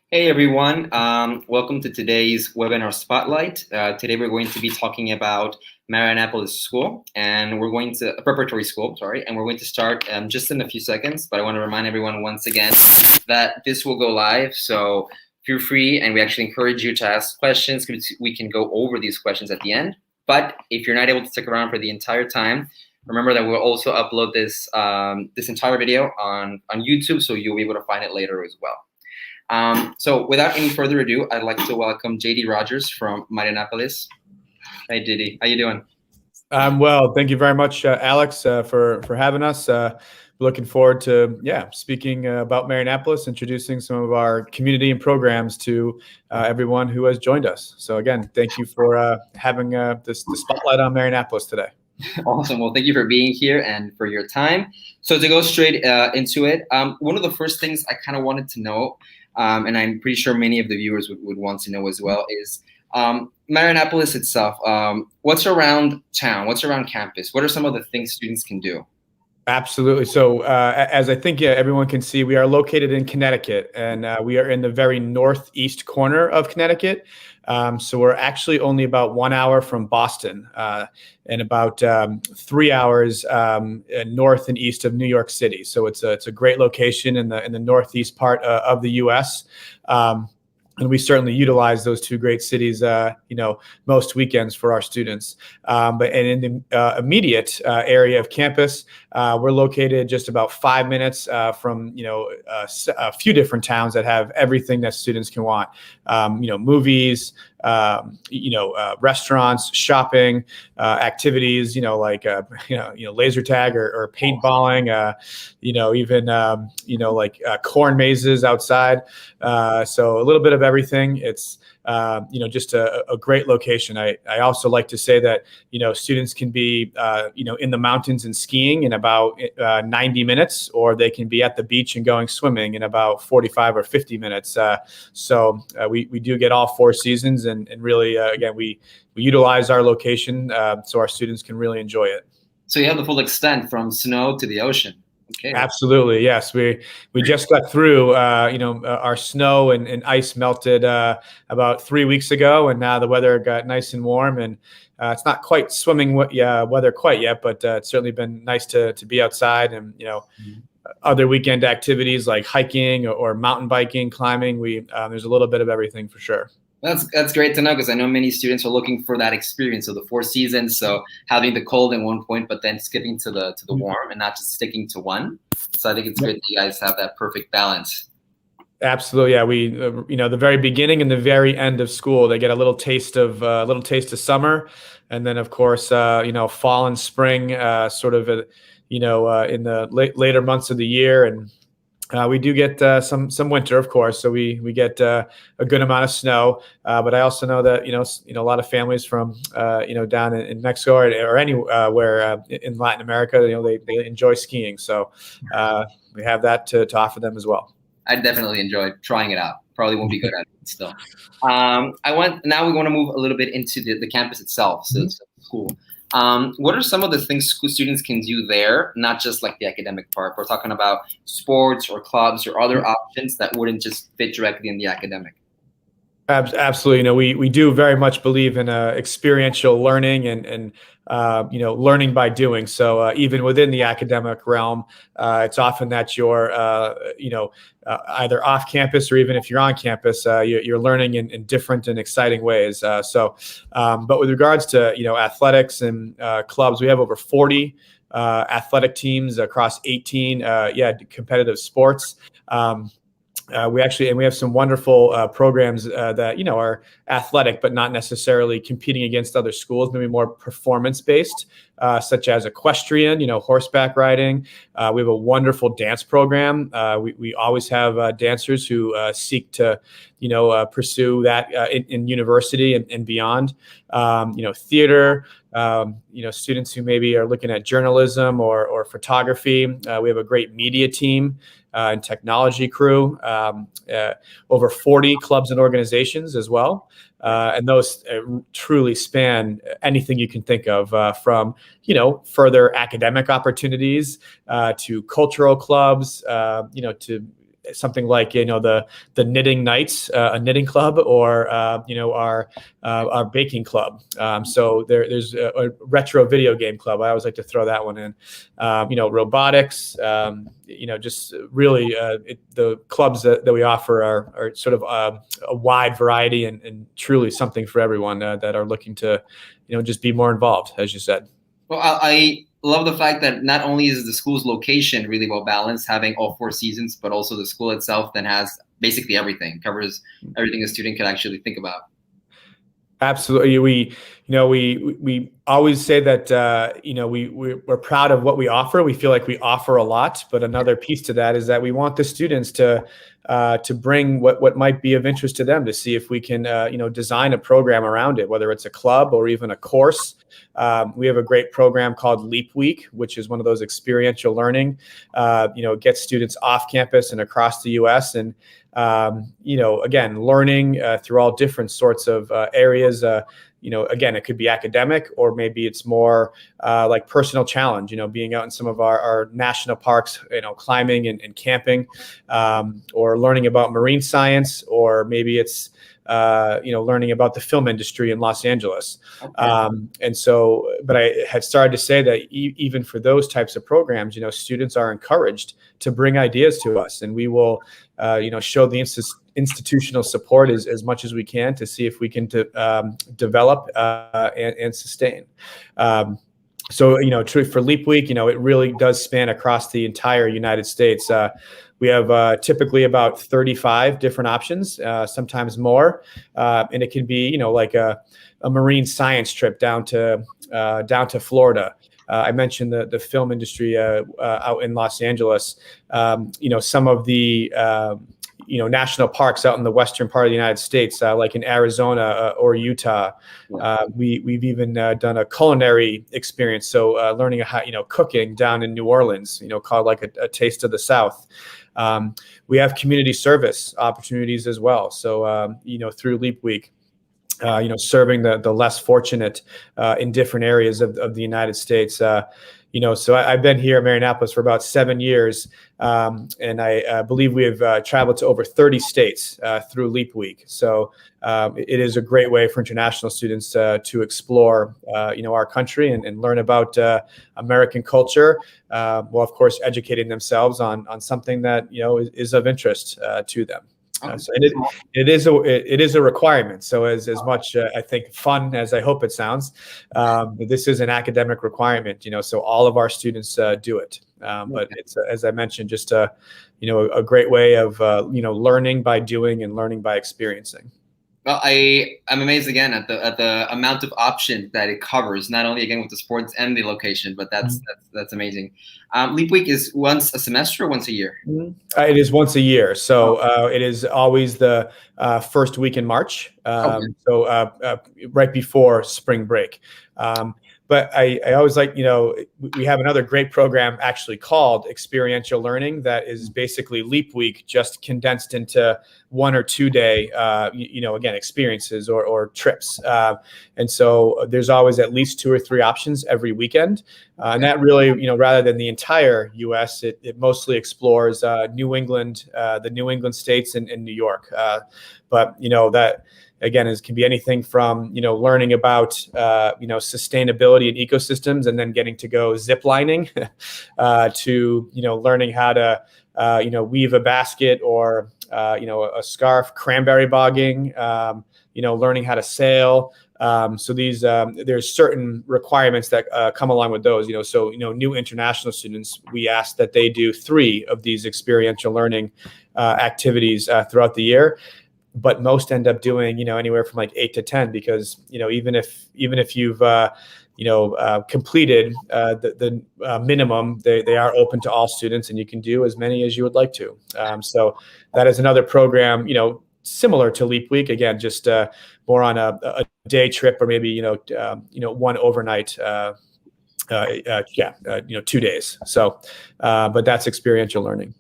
Hey everyone, welcome to today's webinar spotlight. Today we're going to be talking about Marianapolis School, and we're going to preparatory school, sorry, and we're going to start just in a few seconds. But I want to remind everyone once again that this will go live, so feel free, and we actually encourage you to ask questions. We can go over these questions at the end. But if you're not able to stick around for the entire time, remember that we'll also upload this this entire video on YouTube, so you'll be able to find it later as well. So without any further ado, I'd like to welcome JD Rogers from Marianapolis. Hey, JD, how you doing? I'm well. Thank you very much, Alex, for having us. Looking forward to speaking about Marianapolis, introducing some of our community and programs to everyone who has joined us. So again, thank you for having the spotlight on Marianapolis today. Awesome. Well, thank you for being here and for your time. So to go straight into it, one of the first things I kind of wanted to know, and I'm pretty sure many of the viewers would want to know as well, is Marianapolis itself. What's around town? What's around campus? What are some of the things students can do? Absolutely. So as I think everyone can see, we are located in Connecticut, and we are in the very northeast corner of Connecticut. So we're actually only about 1 hour from Boston and about 3 hours north and east of New York City. So it's a great location in the northeast part of the U.S. And we certainly utilize those two great cities, most weekends for our students. But in the immediate area of campus, we're located just about 5 minutes from, a few different towns that have everything that students can want. Movies, restaurants, shopping, activities, like laser tag or paintballing, even corn mazes outside. So a little bit of everything. It's just a great location. I also like to say that students can be in the mountains and skiing in about 90 minutes, or they can be at the beach and going swimming in about 45 or 50 minutes. So we do get all four seasons, and really again we utilize our location so our students can really enjoy it. So you have the full extent from snow to the ocean. Okay. Absolutely, yes. We just got through, our snow and ice melted about 3 weeks ago, and now the weather got nice and warm. And it's not quite swimming weather quite yet, but it's certainly been nice to be outside. And other weekend activities like hiking or mountain biking, climbing. There's a little bit of everything for sure. That's great to know, because I know many students are looking for that experience of the four seasons. So having the cold in one point, but then skipping to the warm and not just sticking to one. So I think it's great that you guys have that perfect balance. Absolutely, yeah. We, the very beginning and the very end of school, they get a little taste of summer, and then of course, fall and spring, sort of, in the later months of the year, and we do get some winter, of course. So we get a good amount of snow, but I also know that a lot of families from down in Mexico or anywhere in Latin America, they enjoy skiing. So we have that to offer them as well. I definitely enjoyed trying it out. Probably won't be good at it still. Now we want to move a little bit into the campus itself. So it's cool. What are some of the things school students can do there? Not just like the academic part. We're talking about sports or clubs or other options that wouldn't just fit directly in the academic. Absolutely. We do very much believe in experiential learning and learning by doing. So even within the academic realm, it's often that you're, either off campus or even if you're on campus, you're learning in different and exciting ways. But with regards to, athletics and clubs, we have over 40 athletic teams across 18 competitive sports. We have some wonderful programs that are athletic, but not necessarily competing against other schools. Maybe more performance based, such as equestrian, horseback riding. We have a wonderful dance program. We always have dancers who seek to pursue that in university and beyond. Theater. Students who maybe are looking at journalism or photography. We have a great media team and technology crew, over 40 clubs and organizations as well. And those truly span anything you can think of, from, further academic opportunities to cultural clubs, to something like the knitting nights, a knitting club, or our baking club. So there's a retro video game club. I always like to throw that one in. Robotics. Just really the clubs that we offer are sort of a wide variety and truly something for everyone that are looking to just be more involved, as you said. Well, I love the fact that not only is the school's location really well balanced, having all 4 seasons, but also the school itself then has basically everything, covers everything a student could actually think about. Absolutely. We always say that, we're proud of what we offer. We feel like we offer a lot, but another piece to that is that we want the students to bring what might be of interest to them, to see if we can, design a program around it, whether it's a club or even a course. We have a great program called Leap Week, which is one of those experiential learning, gets students off campus and across the U.S. and, again, learning through all different sorts of areas. Again, it could be academic, or maybe it's more like personal challenge, being out in some of our national parks, climbing and camping, or learning about marine science, or maybe it's learning about the film industry in Los Angeles. Okay. But I had started to say that even for those types of programs, students are encouraged to bring ideas to us, and we will, show the institutional support as much as we can to see if we can develop and sustain. True for Leap Week, it really does span across the entire United States. We have typically about 35 different options, sometimes more, and it can be, like a marine science trip down to Florida. I mentioned the film industry out in Los Angeles. Some of the national parks out in the western part of the United States, like in Arizona or Utah. We've even done a culinary experience, so learning how cooking down in New Orleans, called like a Taste of the South. We have community service opportunities as well. So through Leap Week, serving the less fortunate in different areas of the United States. So I've been here at Marianapolis for about 7 years, and I believe we have traveled to over 30 states through Leap Week. So it is a great way for international students to explore, our country and learn about American culture, while of course educating themselves on something that is of interest to them. It is a requirement. So as much I think fun as I hope it sounds, this is an academic requirement. So all of our students do it. But it's as I mentioned, just a great way of learning by doing and learning by experiencing. Well, I'm amazed again at the amount of options that it covers, not only again with the sports and the location, but that's amazing. Leap Week is once a semester or once a year? It is once a year. So it is always the first week in March. So right before spring break. But I always like, we have another great program actually called Experiential Learning that is basically Leap Week just condensed into 1 or 2 day, again, experiences or trips. And so there's always at least 2 or 3 options every weekend. And that really, rather than the entire U.S., it mostly explores New England, the New England states and New York. But, that again, can be anything from, learning about, sustainability and ecosystems, and then getting to go zip lining to, learning how to, weave a basket or, a scarf, cranberry bogging, learning how to sail. So there's certain requirements that come along with those, so, new international students, we ask that they do 3 of these experiential learning activities throughout the year. But most end up doing, anywhere from like 8 to 10, because, even if you've, completed the minimum, they are open to all students, and you can do as many as you would like to. So that is another program, similar to Leap Week, again, just more on a day trip, or maybe, one overnight, 2 days. So, but that's experiential learning.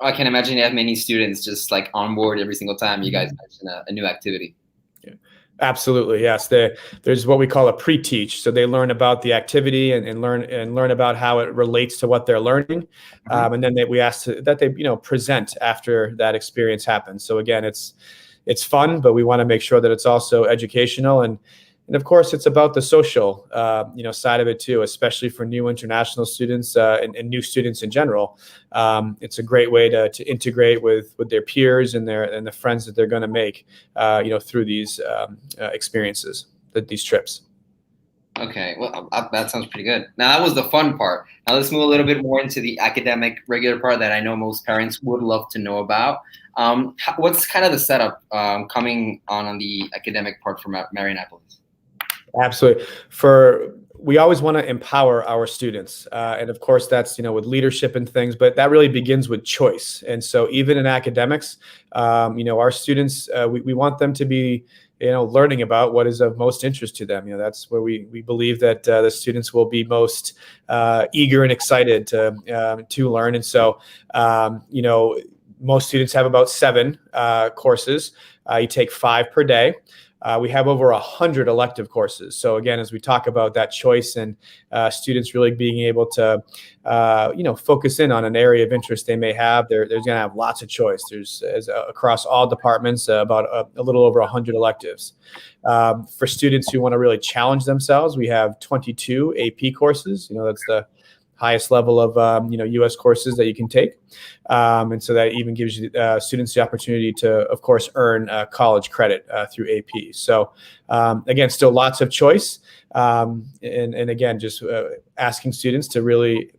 I can imagine you have many students just like on board every single time you guys mention a new activity. Absolutely, yes. There's what we call a pre-teach, so they learn about the activity and learn about how it relates to what they're learning, and then we ask that they present after that experience happens. So again, it's fun, but we want to make sure that it's also educational, and of course it's about the social side of it too, especially for new international students and new students in general. It's a great way to integrate with their peers and the friends that they're going to make through these experiences, these trips. Okay, well, that sounds pretty good. Now, that was the fun part. Now, let's move a little bit more into the academic regular part that I know most parents would love to know about. What's kind of the setup coming on the academic part for Marianapolis? Absolutely. We always want to empower our students. And of course, that's, with leadership and things, but that really begins with choice. And so even in academics, our students, we want them to be, learning about what is of most interest to them. That's where we believe that the students will be most eager and excited to learn. And so, most students have about 7 courses. You take 5 per day. We have over 100 elective courses. So again, as we talk about that choice and students really being able to, focus in on an area of interest they may have, there's going to have lots of choice. There's across all departments about a little over 100 electives. For students who want to really challenge themselves, we have 22 AP courses. That's the highest level of U.S. courses that you can take, and so that even gives you students the opportunity to, of course, earn college credit through AP. So again, still lots of choice, and again, just asking students to really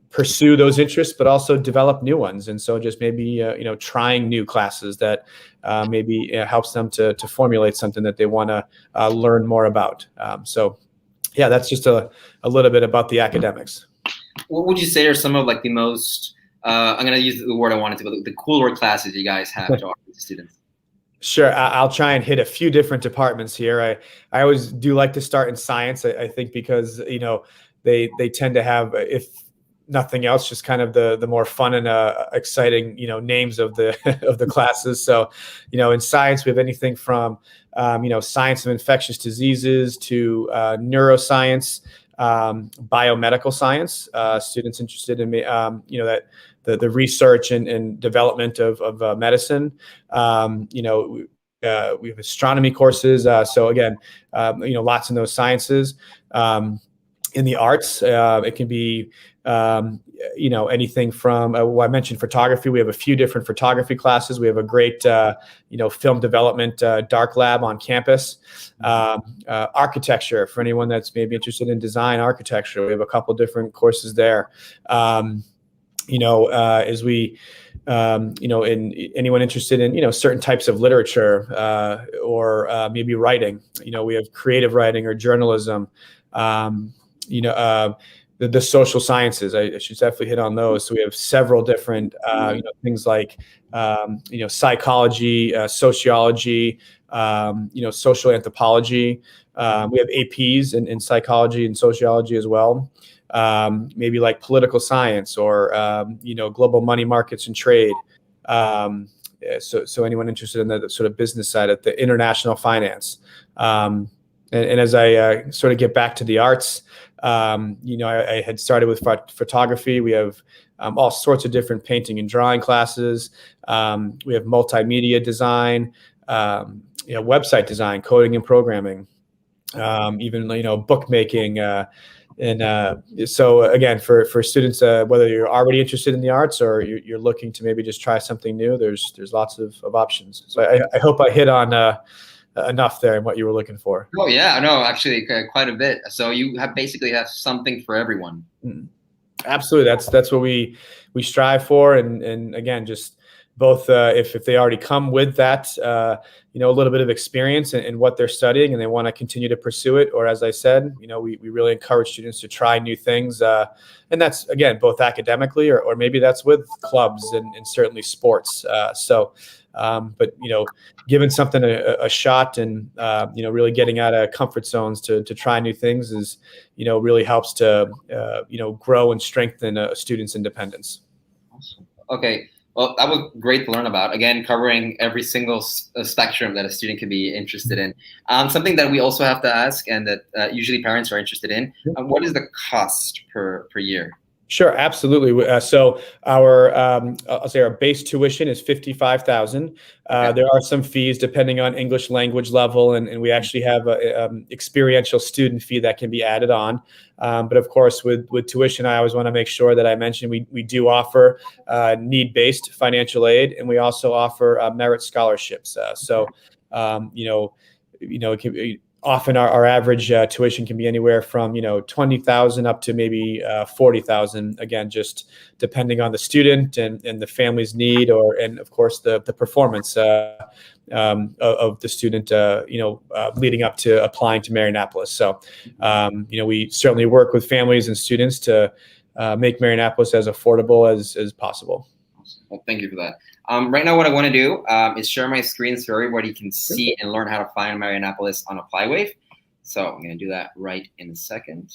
pursue those interests, but also develop new ones. And so just maybe trying new classes that maybe helps them to formulate something that they want to learn more about. So. Yeah, that's just a little bit about the academics. What would you say are some of the most, I'm going to use the word I wanted to, but the cooler classes you guys have to offer to students? Sure. I'll try and hit a few different departments here. I always do like to start in science, I think, because, they tend to have, if nothing else, just kind of the more fun and exciting, names of the of the classes. So, in science, we have anything from science of infectious diseases to neuroscience, biomedical science. Students interested in that the research and development of medicine. We have astronomy courses. So again, lots in those sciences. In the arts, it can be anything from I mentioned photography. We have a few different photography classes. We have a great film development dark lab on campus. Architecture, for anyone that's maybe interested in design architecture, we have a couple different courses there. As we in anyone interested in certain types of literature or maybe writing, we have creative writing or journalism. The social sciences, I should definitely hit on those. So we have several different, things like, psychology, sociology, social anthropology. We have APs in psychology and sociology as well. Maybe like political science or, global money markets and trade. So anyone interested in the sort of business side of the international finance. And as I sort of get back to the arts, I had started with photography. We have all sorts of different painting and drawing classes. We have multimedia design, website design, coding and programming, even bookmaking. And so again, for students, whether you're already interested in the arts or you're looking to maybe just try something new, there's lots of options. So I hope I hit on enough there and what you were looking for. Oh yeah, no, actually quite a bit. So you basically have something for everyone. Absolutely, that's what we strive for, and again, just both if they already come with that a little bit of experience in what they're studying and they want to continue to pursue it, or as I said, we really encourage students to try new things, and that's again both academically or maybe that's with clubs and certainly sports. But giving something a shot and really getting out of comfort zones to try new things is really helps to grow and strengthen a student's independence. Awesome. Okay, Well, that was great to learn about. Again, covering every single spectrum that a student could be interested in. Something that we also have to ask, and that usually parents are interested in, what is the cost per year? Sure, absolutely. So our, I'll say our base tuition is 55,000. Okay. There are some fees depending on English language level, and we actually have a experiential student fee that can be added on. But of course, with tuition, I always want to make sure that I mention we do offer need-based financial aid, and we also offer merit scholarships. It can be, often our average tuition can be anywhere from 20,000 up to maybe 40,000. Again, just depending on the student and the family's need, and of course the performance of the student, leading up to applying to Marianapolis. So, we certainly work with families and students to make Marianapolis as affordable as possible. Well, thank you for that. Right now, what I want to do is share my screen so everybody can see and learn how to find Marianapolis on applywave. So I'm going to do that right in a second.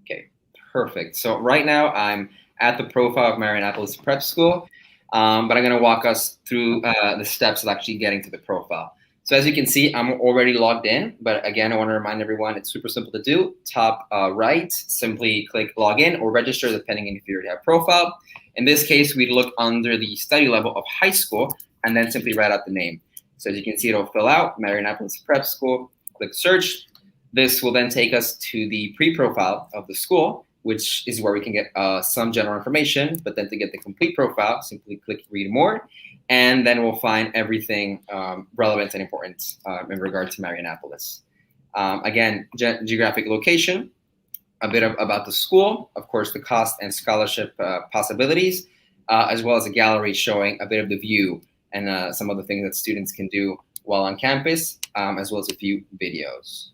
Okay, perfect. So right now I'm at the profile of Marianapolis Prep School, but I'm going to walk us through the steps of actually getting to the profile. So as you can see, I'm already logged in, but again, I want to remind everyone it's super simple to do. Top right, simply click login or register depending on if you already have a profile. In this case, we look under the study level of high school and then simply write out the name. So as you can see, it'll fill out Marianapolis Prep School, click search. This will then take us to the pre-profile of the school, which is where we can get some general information, but then to get the complete profile, simply click read more. And then we'll find everything relevant and important in regard to Marianapolis. Again, geographic location, a bit about the school, of course, the cost and scholarship possibilities, as well as a gallery showing a bit of the view and some of the things that students can do while on campus, as well as a few videos.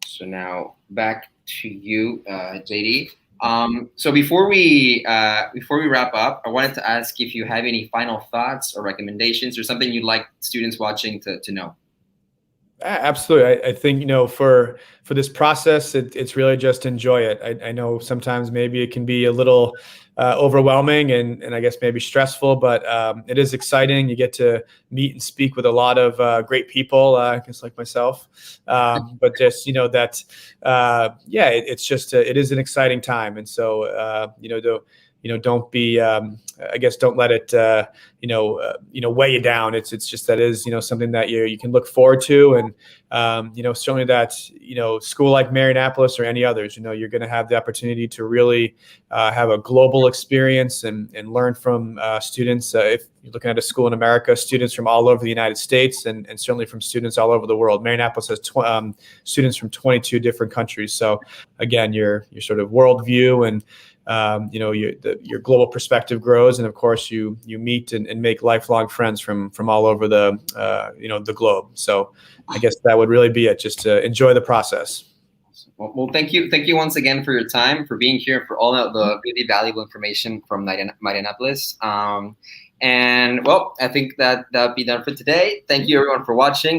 So now back to you, JD. So before we wrap up, I wanted to ask if you have any final thoughts or recommendations or something you'd like students watching to know. Absolutely. I think, for this process, it's really just enjoy it. I know sometimes maybe it can be a little overwhelming and I guess maybe stressful, but it is exciting. You get to meet and speak with a lot of great people, I guess like myself. But just, it's just, it is an exciting time. And so, don't be, don't let it, weigh you down. It's just that is, something that you can look forward to. And, certainly that, school like Marianapolis or any others, you're going to have the opportunity to really have a global experience and learn from students. If you're looking at a school in America, students from all over the United States and certainly from students all over the world. Marianapolis has students from 22 different countries. So again, your sort of worldview and your global perspective grows, and of course you meet and make lifelong friends from all over the globe. So I guess that would really be it. Just to enjoy the process. Well, thank you once again for your time, for being here, for all the really valuable information from Marianapolis. And well, I think that would be done for today. Thank you everyone for watching.